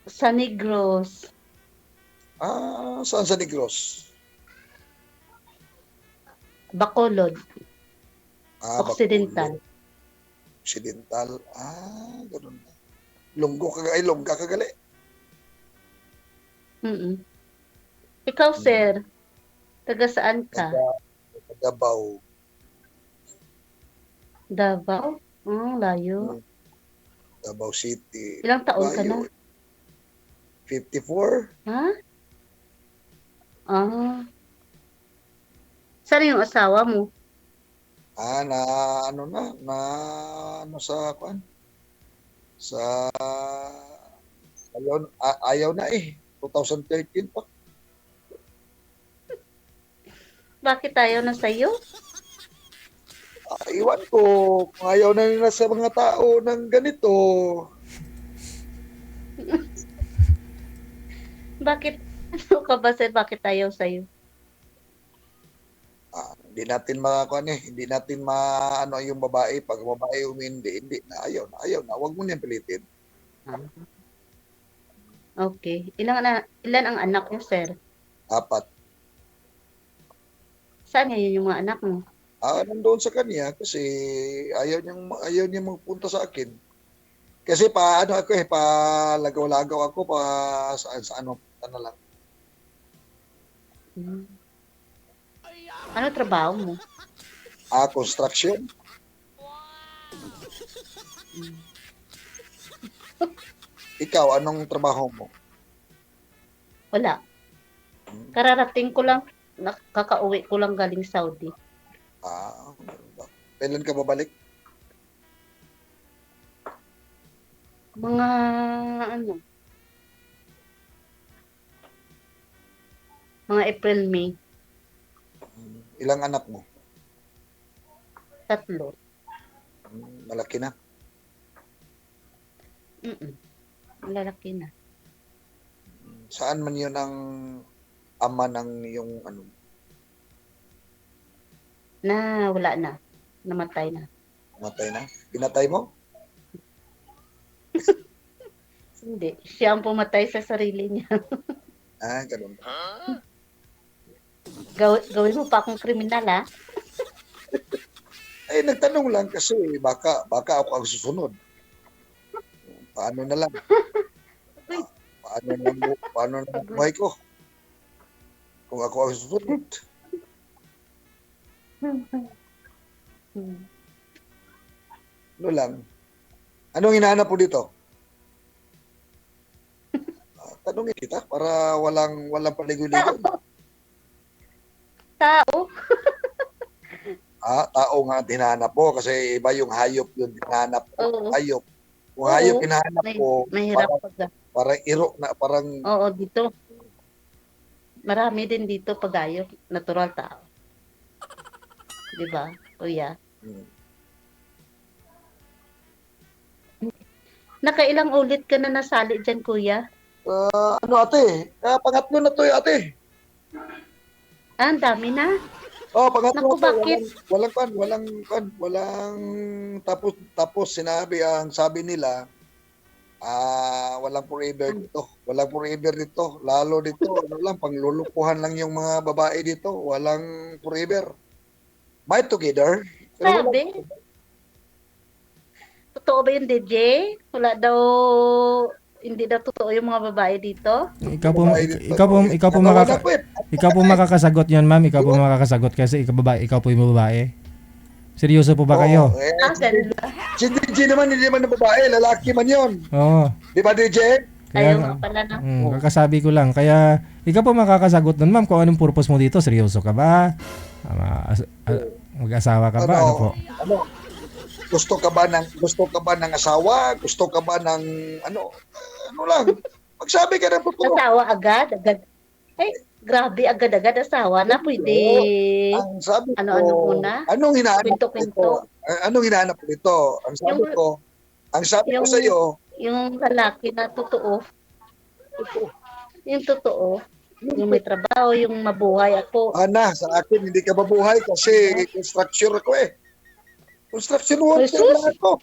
Sa Negros. Saan sa Negros? Bacolod. Bacolod. Occidental. Occidental. Ganun. Longga kagali. Mm. Ikaw, Hmm. sir, taga saan ka? Taga, Davao. Davao? Layo. Hmm. Davao City. Ilang taon ka na? Layo. 54. Ha? Ah. Saan yung asawa mo? Na ano na ano sa kwan? Sa ayaw na 2013 pa. Bakit tayo na sa'yo? Iwan ko kung ayaw na nila sa mga tao ng ganito. Bakit? Ano ka ba, sir? Bakit tayo sa'yo? Hindi natin makakuan hindi natin maano yung babae. Pag babae hindi na ayaw na. Huwag mo niyang pilitin. Okay. Ilan ang anak niyo, sir? 4. Saan ngayon yung mga anak mo? Nandoon sa kanya kasi ayaw niya magpunta sa akin. Kasi pa ano ako pa lagaw-lagaw ako pa sa ano na lang. Ano trabaho mo? Construction. Ikaw, anong trabaho mo? Wala. Kararating ko lang, kakauwi ko lang galing Saudi. Kailan ka babalik? Mga April, May. Ilang anak mo? 3. Malaki na? Lalaki na. Saan man yun ang ama ng yung ano? Wala na. Namatay na. Namatay na? Pinatay mo? Hindi. Siya ang pumatay sa sarili niya. Ganun. Gawin mo pa akong kriminal, ha? Nagtanong lang kasi baka ako ang susunod. Paano na lang? Paano na buhay ko? Kung ako ang susunod. Ano lang? Anong hinahanap po dito? Tanungin kita para walang paligoy-ligoy. Tao? Tao nga hinahanap po kasi iba yung hayop yung hinahanap ko. Oo. Hayop. Kung hayop hinahanap ko, mahirap parang iro na parang... Oo, dito. Marami din dito pag-hayop. Natural tao. Diba, kuya? Nakailang ulit ka na nasali dyan, kuya? Ate? Pangatlo na to ate. Ang dami na. Pangatlo Naku, bakit? Walang tapos sabi nila, walang forever dito. Walang forever dito. Lalo dito, panglulukuhan lang yung mga babae dito. Walang forever. Might together. Sabi? Totoo ba yun, DJ? Wala daw, hindi daw totoo yung mga babae dito? Ikaw po makakasagot yan, ma'am. Ikaw po makakasagot kasi ikaw po yung babae. Seryoso po ba kayo? Ganun ba? Si DJ naman, hindi man na babae. Lalaki man yun. Oo. Di ba, DJ? Ayaw nga pala na. Kakasabi ko lang. Kaya, ikaw po makakasagot nun, ma'am, kung anong purpose mo dito. Seryoso ka ba? Mag-asawa ka ba? Ano po? Gusto ka ba ng asawa? Gusto ka ba ng ano lang? Magsabi ka ng totoo. Asawa agad. Ay, grabe, agad-agad asawa na. Pwede, ang sabi ko, ano muna? Anong hinahanap Kwento-kwento. Anong hinahanap ko dito? Ang sabi ko sa iyo, yung lalaki na totoo. Yung totoo. Yung may trabaho, yung mabuhay ako. Sa akin hindi ka mabuhay kasi construction ako Construction worker lang ako.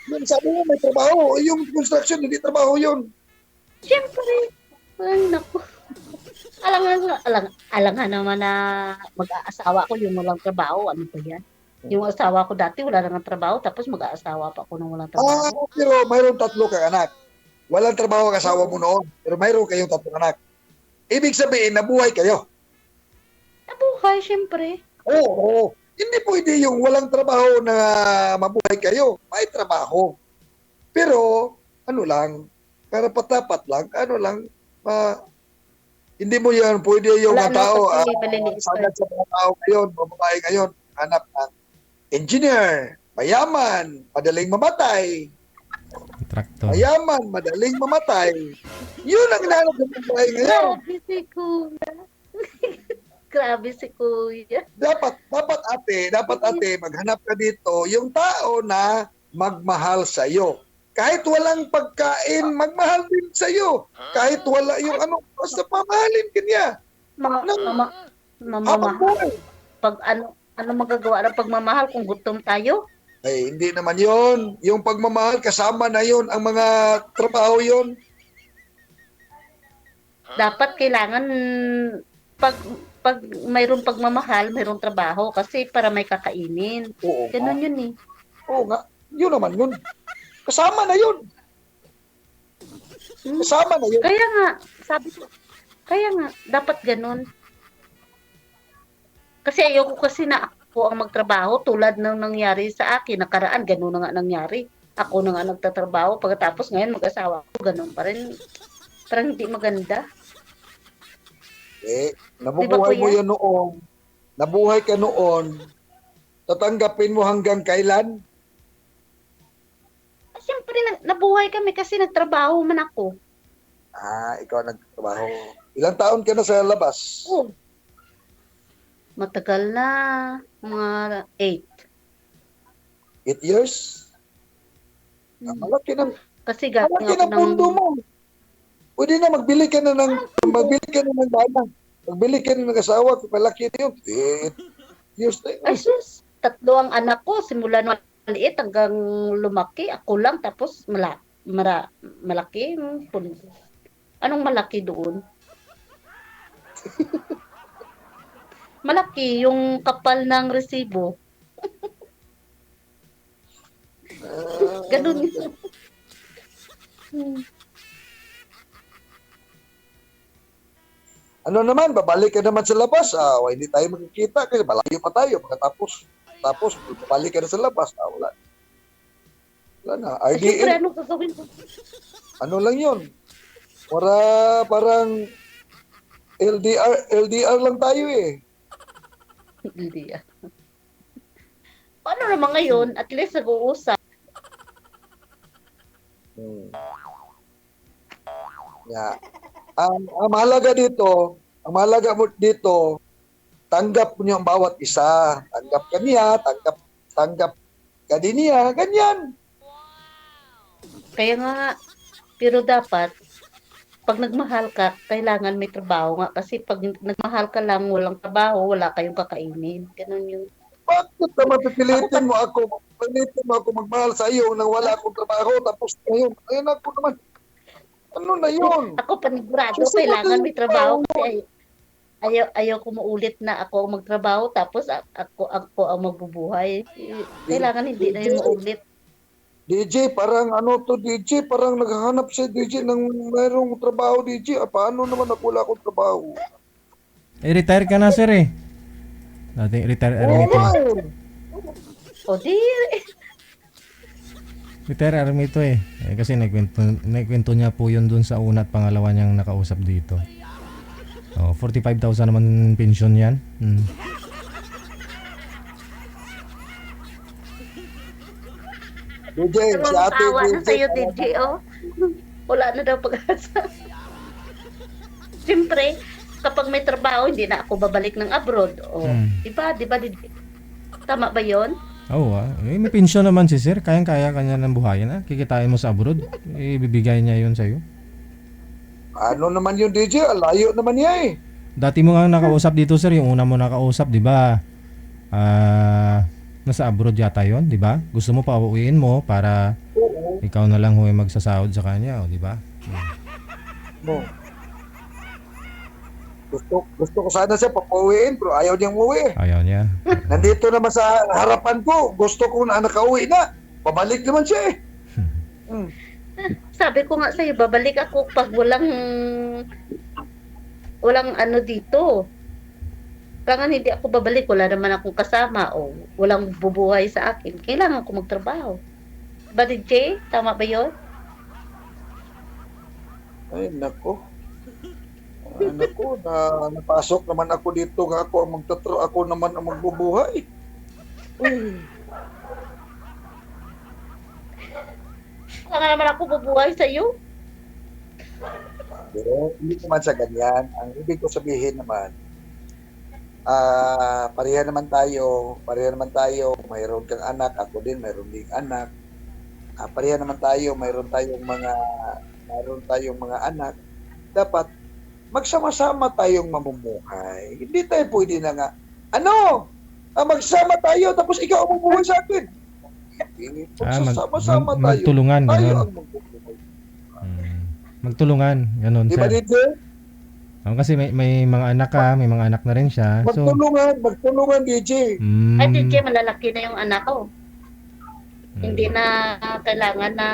Yung sabi mo may trabaho, yung construction hindi trabaho yun. Siyempre. Ay, naku. Alangan naman na mag-aasawa ko yung walang trabaho. Ano ba yan? Yung asawa ko dati wala nang trabaho tapos mag-aasawa pa ako ng walang trabaho. Pero mayroon 3 kang anak. Walang trabaho ang asawa mo noon, pero mayroon kayong 3 anak. Ibig sabihin, nabuhay kayo. Nabuhay, siyempre. Oo. Hindi pwede yung walang trabaho na mabuhay kayo. May trabaho. Pero, ano lang, karapat-dapat lang, hindi mo yan, pwede yung Wala mga na tao, kasi maliliit pa. sagad sa mga tao ngayon, babae ngayon, hanap ng engineer, mayaman, madaling mamatay, Traktor. mayaman, madaling mamatay. Yun ang hinahanap ng babae ngayon. Grabe si Kuya. Grabe si Kuya. Dapat ate, maghanap ka dito yung tao na magmahal sa iyo. Kahit walang pagkain, magmahal din sa iyo. Kahit wala yung basta pamahalin ka niya. Habang Mamamahal. buhay. Pag ano magagawa ng pagmamahal kung gutom tayo? Ay, hindi naman yon. Yung pagmamahal, kasama na yon ang mga trabaho yon. Dapat kailangan pag mayroong pagmamahal, mayroong trabaho kasi para may kakainin. Oo. Ganun yun eh. Oo nga. Yun naman yun. Kasama na yun. Kasama na yun. Kaya nga, dapat ganun. Kasi ayoko kasi na ako ang magtrabaho tulad ng nangyari sa akin. Nakaraan, ganun na nga nangyari. Ako na nga nagtatrabaho. Pagkatapos ngayon, mag-asawa ko, ganun pa rin. Parang hindi maganda. Nabubuhay Diba, mo kuya? yan noon. Nabuhay ka noon. Tatanggapin mo hanggang kailan? Siyempre, nabuhay kami kasi nagtrabaho man ako. Ikaw nagtrabaho. Ilang taon ka na sa labas? Oh, matagal na. Mga 8. 8 years? Malaki ng Kasi galing malaki ako ng pundo ng... mo. Pwede na magbili ka na ng bana. Magbili ka na ng asawa, malaki na yun. 8 years na yun. Ay, sus! 3 ang anak ko. Simula nung maliit hanggang lumaki. Ako lang. Tapos malaki. Anong malaki doon? Malaki yung kapal ng resibo. Ganun yun. Ano naman, babalik ka naman sa labas. Hindi tayo magkikita kasi malayo pa tayo. Tapos babalik ka na sa labas. Wala na. Siyempre, RDL, ano gagawin ko? ano lang yun? Parang LDR lang tayo eh. Hindi ah. Paano naman ngayon? At least nag-uusap. Yeah. Ang mahalaga mo dito, tanggap mo niyo ang bawat isa. Tanggap ka niya, tanggap ka din niya, ganyan. Kaya nga, pero dapat, pag nagmahal ka, kailangan may trabaho nga. Kasi pag nagmahal ka lang, walang trabaho, wala kayong kakainin. Ganun yung... Bakit naman pipilitin mo ako magmahal sa iyo nang wala akong trabaho tapos ngayon, ayun ako naman. Ano na yun? Ako panigurado, Kasi kailangan may trabaho. trabaho. Kasi ayaw ko maulit na ako ang magtrabaho tapos ako ang magbubuhay. Kailangan hindi na yung maulit. DJ, parang DJ, parang naghahanap si DJ ng mayroong trabaho, DJ. Paano naman ako wala akong trabaho? Retire ka na, sir eh. Dating retire army to. O di, Retire army to eh. Kasi nagkwento niya po yun dun sa una at pangalawa niyang nakausap dito. 45,000 naman pension yan. DJ, si ate tawa na DJ. sa'yo, DJ, oh. Wala na daw pag-asa. Siyempre, kapag may trabaho, hindi na ako babalik ng abroad. O, diba, DJ? Tama ba yon? Oo may pension naman si sir. Kayang-kaya kanya ng buhayin. Kikitain mo sa abroad. Ibibigay niya yun sa'yo. Ano naman yun, DJ? Layo naman niya eh. Dati mo nga nakausap dito sir. Yung una mo nakausap, di ba? Nasa abroad yata yon, di ba? Gusto mo pauwiin mo para Oo. ikaw na lang yung magsasahod sa kanya, o di ba? No. Gusto ko sana siya papauwiin pero ayaw niyang umuwi. Ayaw niya. Nandito naman sa harapan ko. Gusto ko na nakauwi na. Pabalik naman siya eh. Hmm. Sabi ko nga sa'yo, babalik ako pag walang ano dito. Kaya hindi ako babalik, wala naman akong kasama o walang bubuhay sa akin. Kailangan ko magtrabaho. Ba, DJ? Tama ba yun? Ay, nako. Ay, nako. Napasok naman ako dito. Nga ako ang ako naman ang magbubuhay. Uy. Kaya naman ako bubuhay sa'yo. Hindi naman sa ganyan. Ang ibig ko sabihin naman, pareha naman tayo, mayroon kang anak, ako din, mayroon ding anak. Pareha naman tayo, mayroon tayong mga anak. Dapat magsama-sama tayong mamumuhay. Hindi tayo pwede na nga, magsama tayo tapos ikaw ang mamumuhay sa akin. Magsama-sama tayo. Magtulungan, Tayo ganun. ang mamumuhay. Magtulungan, ganun, Di ba, sir. DJ? Kasi may mga anak ka, may mga anak na rin siya. So, Magtulungan, DJ. Ay, DJ, malalaki na yung anak ko. Hindi na kailangan na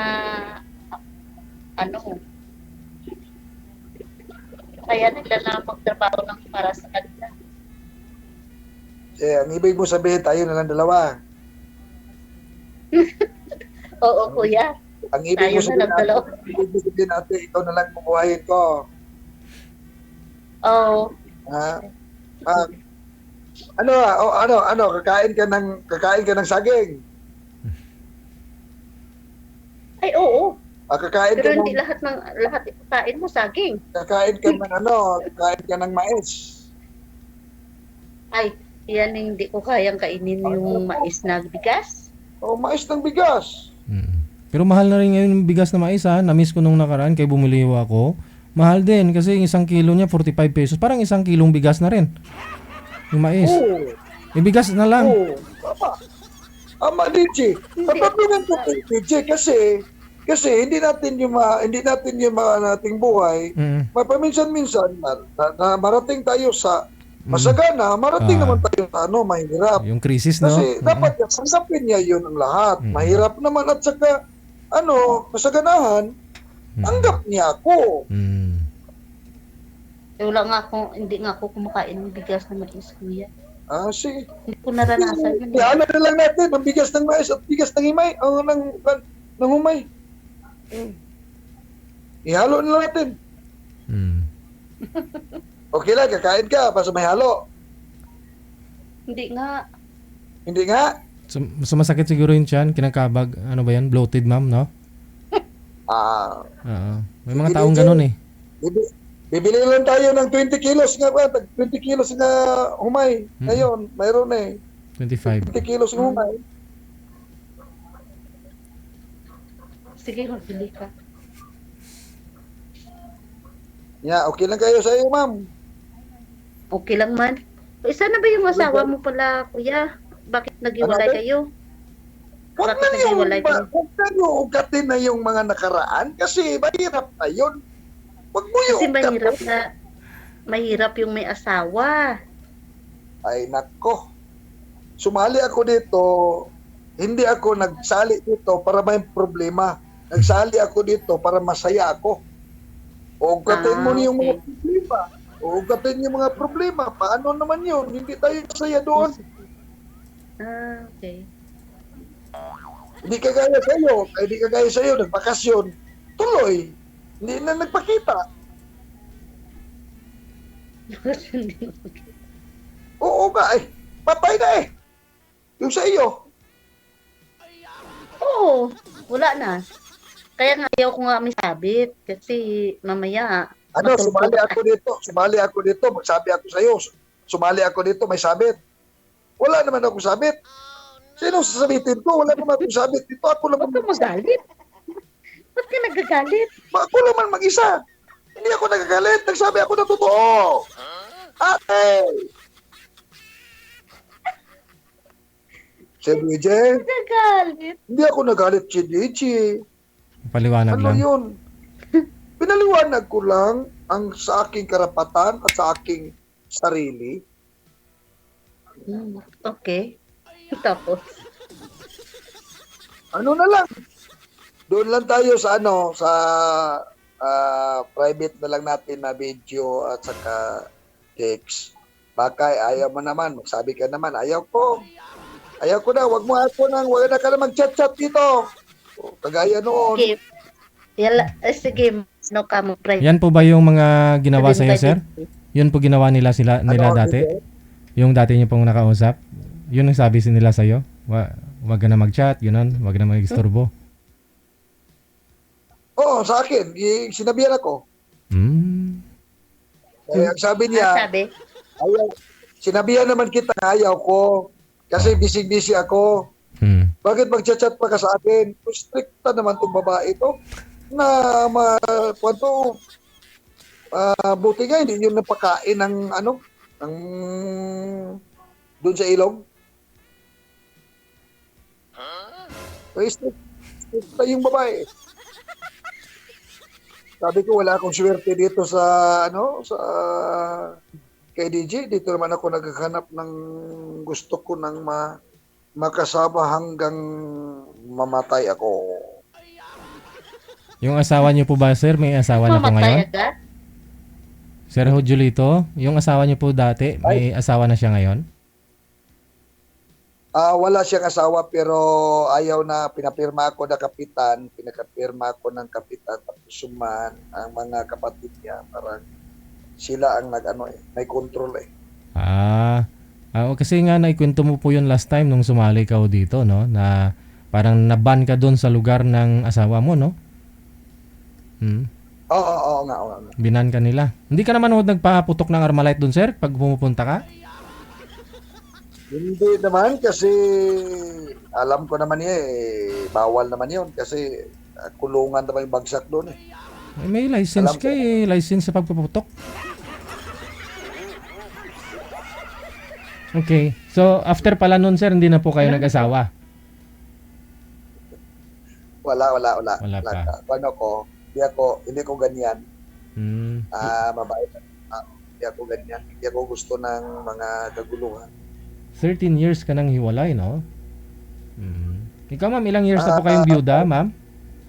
kaya nila na magtrabaho ng para sa kanila. Ang ibig mo sabihin, tayo na lang dalawa. Oo, kuya. Ang ibig Tayo mo na sabihin lang dalawa. natin, ikaw na lang bubuhayin ko. Oo. Kakain ka ng saging. Ay, oo. Kakain Pero ka hindi ng lahat ipakain mo saging. kakain ka ng mais. Ay, yan hindi ko kayang kainin yung mais na bigas. O mais ng bigas. Pero mahal na rin ngayon yung bigas na mais, ha. Na-miss ko nung nakaraan, kaya bumili ako. Mahal din kasi yung 1 kilo niya 45 pesos. Parang 1 kilong bigas na rin. Yung mais. Oo. Yung bigas na lang. Oo. Tama, DJ. Kapatunan ko kay DJ kasi hindi natin yung nating buhay. Mapaminsan-minsan na marating tayo sa masagana, marating naman tayo sa mahirap. Yung krisis, no? Kasi dapat sasapin niya yun ang lahat. Mahirap naman at saka masaganahan, tanggap niya ako. Hindi nga ako kumakain ng bigas na mais, kuya. Sige. Hindi ko naranasan yun. Iano na lang natin ang bigas ng mais at bigas ng himay, ng humay. Ihalo na lang natin. Okay lang, kakain ka, basta may halo. Hindi nga. Hindi nga. So masakit siguro yung tiyan, kinakabag, ano ba yan? Bloated, ma'am, no? Oo. May mga taong ganun eh. Bibili lang tayo ng 20 kilos nga ba? 20 kilos na humay. Ngayon, mayroon eh. 25. 20 kilos ng humay. Sige, magbili ka. Okay lang kayo sa iyo, ma'am. Okay lang man. Isa na ba yung asawa mo pala, kuya? Bakit naghiwalay kayo? Huwag Bakit naghiwalay kayo? na ugatin na yung mga nakaraan kasi mahirap na yun. Huwag mo yung Kasi mahirap yung may asawa. Ay, nako. Sumali ako dito, hindi ako nagsali dito para may problema. Nagsali ako dito para masaya ako. Ugatin mo yung mga problema. Ugatin yung mga problema. Paano naman yun? Hindi tayo masaya doon. Okay. Hindi kagaya sa'yo, nagbakasyon. Tuloy. Hindi na nagpakita. Oo nga eh. Patay na eh. Yung sa iyo. Oo, wala na. Kaya nga ayaw ko nga may sabit kasi mamaya Sumali ako dito. Magsabi ako sa'yo. Sumali ako dito, may sabit. Wala naman ako sabit. Sino sasabitin ko? Wala naman akong sabit dito. Ako naman Huwag ka magalit. Ba't ka nagagalit? Ako naman mag-isa. Hindi ako nagagalit. Nagsabi ako na totoo. Ate! Si DJ, Nagalit. hindi ako nagalit si DJ. Paliwanag Ano lang. yun? Pinaliwanag ko lang ang sa aking karapatan at sa aking sarili. Okay. Tapos, Ano na lang. Doon lang tayo sa sa private na lang natin na video at saka text. Baka ayaw mo naman, magsabi ka naman, ayaw ko. Ayaw ko na, wag na ka na mag-chat-chat dito. O, kagaya noon. okay. Sige, no ka mo, pray. Yan po ba yung mga ginawa sa iyo, sir? Yun po ginawa nila Ano, dati? DJ? Yung dati niyo pong nakausap? Yun ang sabi nila sa iyo? Wag ka na mag-chat, yun, wag na mag-istorbo. Oo, sa akin, sinabihan ako. Hmm. Ang sabi niya, Sabi, ayaw, sinabihan naman kita, ayaw ko. Kasi busy-busy ako. Hmm. Bakit mag-chat pa ka sa akin? Stricta naman tong babae to. Na kwanto, buti nga hindi yun napakain ng ng doon sa ilong. Stricta yung babae. Sabi ko wala akong swerte dito sa sa kay DJ. Dito naman ako naghahanap ng gusto ko ng makasama hanggang mamatay ako. Yung asawa niyo po ba, sir? May asawa na po mamatay ngayon? agad? Sir Julito, yung asawa niyo po dati, may asawa na siya ngayon? Wala siyang asawa pero ayaw na pinapirma ako na kapitan, pinakapirma ako ng kapitan tapos suman ang mga kapatid niya parang sila ang may control eh. Kasi nga naikwento mo po yun last time nung sumali ka dito, no? Na parang naban ka doon sa lugar ng asawa mo, no? Oo nga. Binan ka nila. Hindi ka naman nagpaputok ng Armalite doon, sir, pag pumupunta ka? Hindi naman kasi alam ko naman bawal naman yun kasi kulungan naman yung bagsak doon eh. May license Alam ka eh, license sa pagpuputok. Okay. So, after pala nun, sir, hindi na po kayo nag-asawa? Wala Wala pa. Hindi ko ganyan. Mabait. Hindi ako ganyan. Hindi ako gusto ng mga kaguluhan. 13 years ka nang hiwalay, no? Ikaw, ma'am, ilang years na po kayong byuda, ma'am?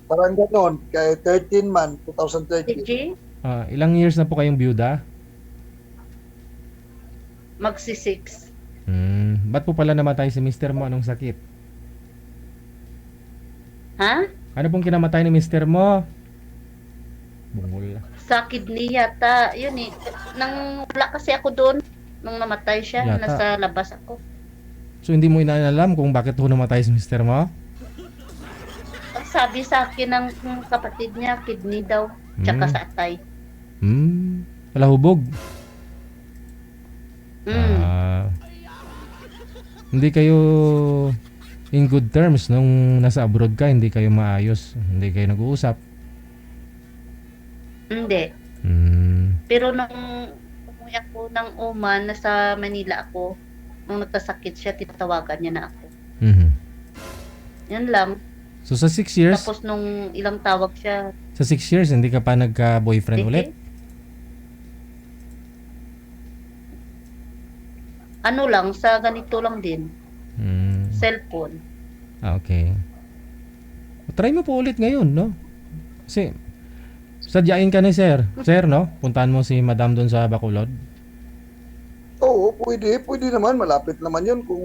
Parang gano'n, kay 13 man, 2013. DJ, Ilang years na po kayong byuda? magsi-6. Ba't po pala namatay si mister mo? Anong sakit? Ha? Ano pong kinamatay ni mister mo? Bungol. Sa kidney yata. Yun eh. Nang wala kasi ako doon. Nung namatay siya, Yata. nasa labas ako. So, hindi mo inaalam kung bakit po namatay si mister mo? Ang sabi sa akin ng kapatid niya, kidney daw. Tsaka sa atay. Wala hubog. Hindi kayo in good terms nung nasa abroad ka, hindi kayo maayos, hindi kayo nag-uusap. Hindi. Pero nung umuwi ako ng Oman, nasa Manila ako, nung nagkasakit siya, titawagan niya na ako. Yan lang. So sa 6 years, Tapos nung ilang tawag siya, sa 6 years hindi ka pa nagka-boyfriend sige. ulit? Ano lang, sa ganito lang din. Cellphone. Okay. Try mo po ulit ngayon, no? Kasi sadyain ka ni sir. Sir, no? Puntahan mo si madam doon sa Bacolod. Oo, pwede naman. Malapit naman yun kung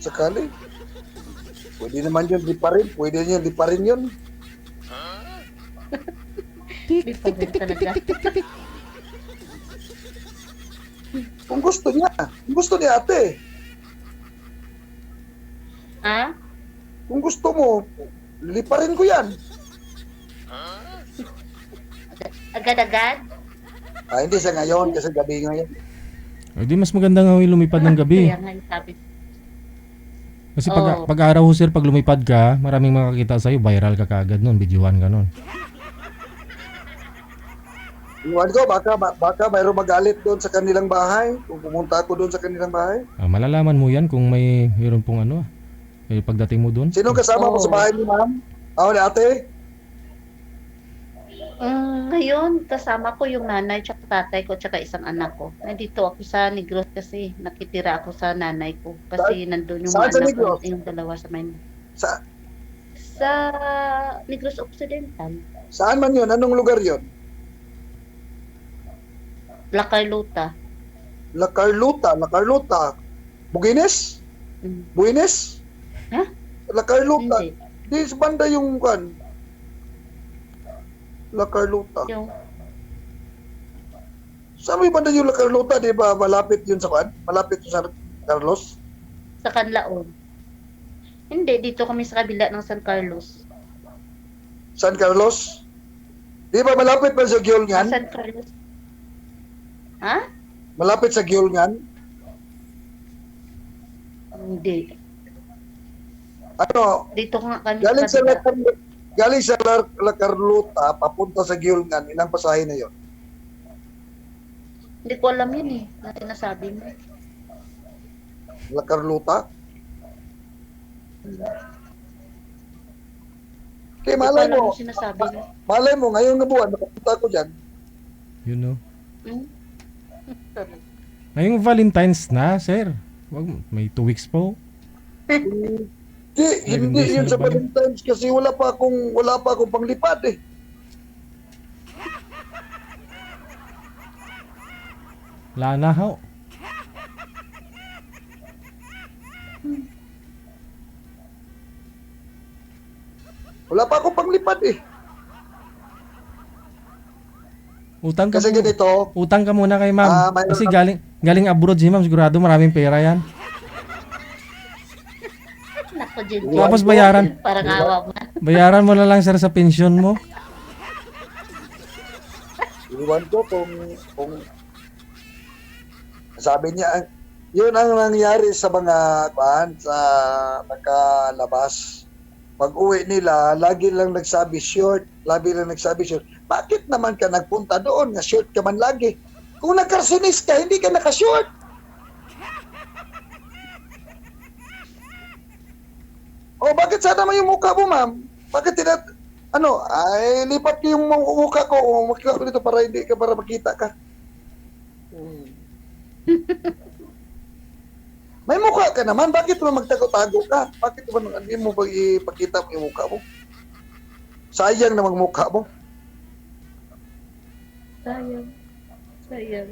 sakali. Pwede naman yun, di pa rin yun. Di pa rin talaga. Kung gusto niya ate. Ha? Kung gusto mo, liparin ko yan. Agad-agad? Hindi sa ngayon, kasi gabi ngayon. Di mas maganda nga lumipad ng gabi. Kaya nga yung sabi. Kasi pag araw ho, sir, pag lumipad ka, maraming makakita sa'yo, viral ka kaagad nun, videohan ka nun. Iwan ko, baka mayroong magalit doon sa kanilang bahay. Kung pumunta ako doon sa kanilang bahay. Malalaman mo yan kung mayroon pong ano, pagdating mo doon. Sino kasama mo sa Oo. bahay ni ma'am? Ako ni ate? Ngayon, kasama ko yung nanay, tsaka tatay ko, tsaka isang anak ko. Nandito ako sa Negros kasi nakitira ako sa nanay ko. Kasi nandun yung Saan mga sa anak ko, Negros? yung dalawa sa Maynila. Sa, Sa Negros Occidental, saan man yun? Anong lugar yun? La Carlota. La Carlota, La Carlota. Bugines? Mm. Buines? Ha? La Carlota. Hindi. Di sa banda yung kan. La Carlota. Yung Saan may banda yung La Carlota? Di ba malapit yun sa kan? Malapit yun sa Carlos? sa Canlaon. Hindi, dito kami sa kabila ng San Carlos. San Carlos? Di ba malapit pa sa Sa Giolngan? San Carlos. Ha? Malapit sa Giolngan? Hindi. Ano? Dito nga kami Galing sa sa La, kabila. galing sa La Carlota, papunta sa Giolngan, ilang pasahe na yun? Hindi ko alam yun eh, na sinasabi mo. La Carlota? Okay, Hindi ko malay alam mo. yung sinasabi mo. Malay mo, ngayong na buwan, makapunta ko dyan. You know. Hmm? Ngayong Valentine's na, sir. May 2 weeks po. Hindi, Ay, hindi hindi yun sila sa ba? Valentine's kasi wala pa akong panglipad eh. Wala na ho. Wala pa akong panglipad eh. Utang ka Kasi mo. ganito, Utang ka muna kay ma'am. mayroon Kasi na- galing abroad si ma'am. Sigurado maraming pera yan. Nako, Jen. Tapos bayaran. Parang awa mo. Bayaran mo na lang sir sa pensyon mo. iwan ko kung sabi niya, yun ang nangyari sa mga sa nakalabas. Pag uwi nila, lagi lang nagsabi short, lagi lang nagsabi short. Bakit naman ka nagpunta doon nga short ka man lagi? Kung nagkarsinis ka, hindi ka naka-short. O bakit sana naman yung mukha mo, ma'am? Bakit ay lipat ko yung mukha ko o makita ko dito para makita ka. May mukha ka naman, bakit mo magtago-tago ka? Bakit naman hindi mo ba ipakita mo yung mukha mo? Sayang namang mukha mo. Sayang. Sayang.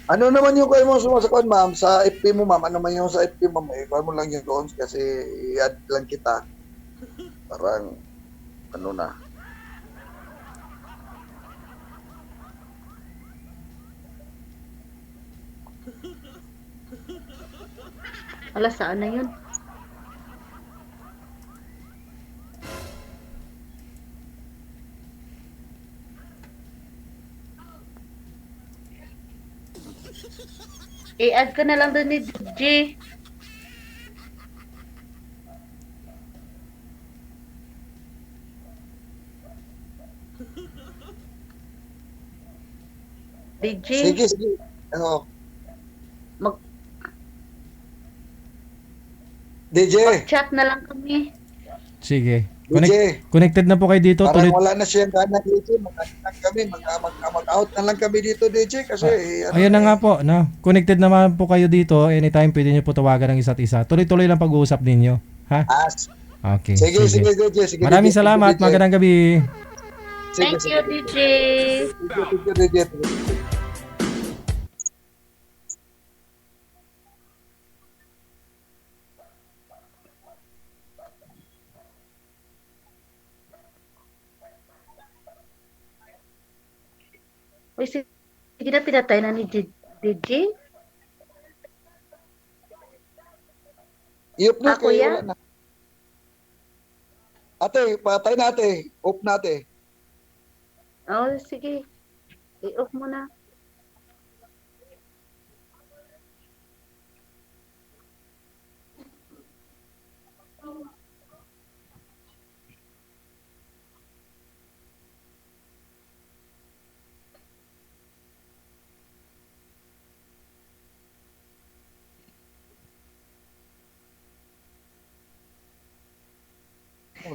Ano naman yung kayo mo sumasakuan, ma'am? Sa FP mo, ma'am. Ano man yung sa FP, ma'am? Ikuha mo lang yung doon kasi i-add lang kita. Parang, ano na. Ala, saan na yun? I-add ko na lang doon ni DJ. DJ, Sige. Ano? Mag- DJ. chat na lang kami. Sige. DJ. Connected na po kayo dito. Parang Tuloy. wala na siyang gana DJ. Mag-lang kami. Mag-out na lang kami dito, DJ. Kasi, Ayun na nga po, no? Connected naman po kayo dito. Anytime pwede nyo po tawagan ng isa't isa. Tuloy-tuloy lang pag-uusap ninyo. Ha? Okay. Sige, DJ. Sige, Maraming DJ. salamat. DJ. Magandang gabi. Thank you, DJ. Sige, DJ. Uy, sige na, pinatay na ni DJ. I-off na Ako kayo. yan? Wala na. Ate, patay na ate. Off na ate. Oh, sige. I-off mo na.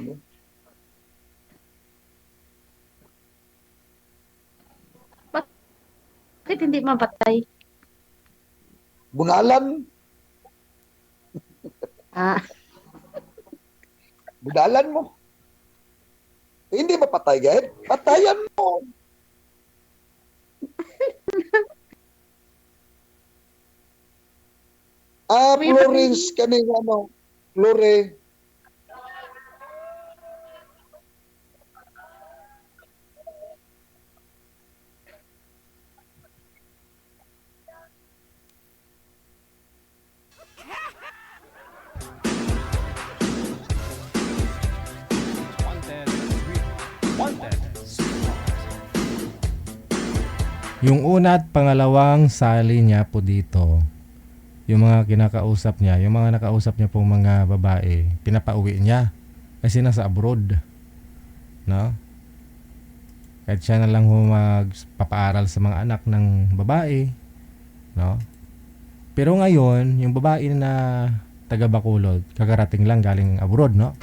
ano. Bakit hindi mapatay? Bungalan, Ah, budalan mo. Hindi ba patay, gayet? Patayan mo. Kuya, Florence kaning ano, Flore. Yung una at pangalawang sali niya po dito, yung mga kinakausap niya, yung mga nakausap niya pong mga babae, pinapauwi niya kasi nasa abroad. No? Kahit siya na lang ho magpapaaral sa mga anak ng babae. No? Pero ngayon, yung babae na taga Bacolod, kakarating lang galing abroad, no?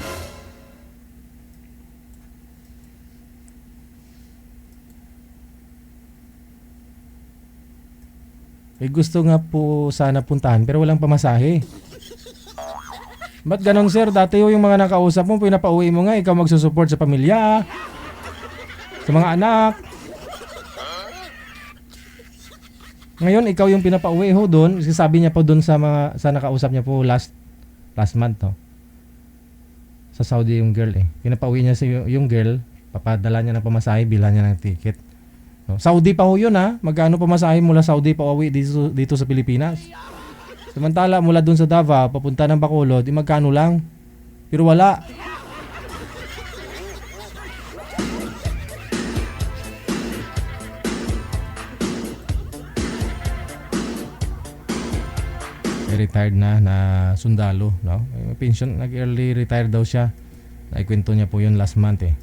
Eh gusto nga po sana puntahan pero walang pamasahe. Ba't ganon sir? Dati yung mga nakausap mo, pinapauwi mo nga, ikaw magsusupport sa pamilya, sa mga anak. Ngayon, ikaw yung pinapauwi ho doon. Sabi niya po doon sa mga sa nakausap niya po last month, no? Sa Saudi yung girl eh. Pinapauwi niya yung girl, papadala niya ng pamasahe, bilhan niya ng ticket. No? Saudi pa ho yun ha. Magkano pamasahe mula Saudi pa uwi dito sa Pilipinas? Samantala mula doon sa Davao papunta ng Bacolod, magkano lang? Pero wala. Retired na sundalo, no? Pension, nag-early retire daw siya. Naikwento niya po yun last month eh.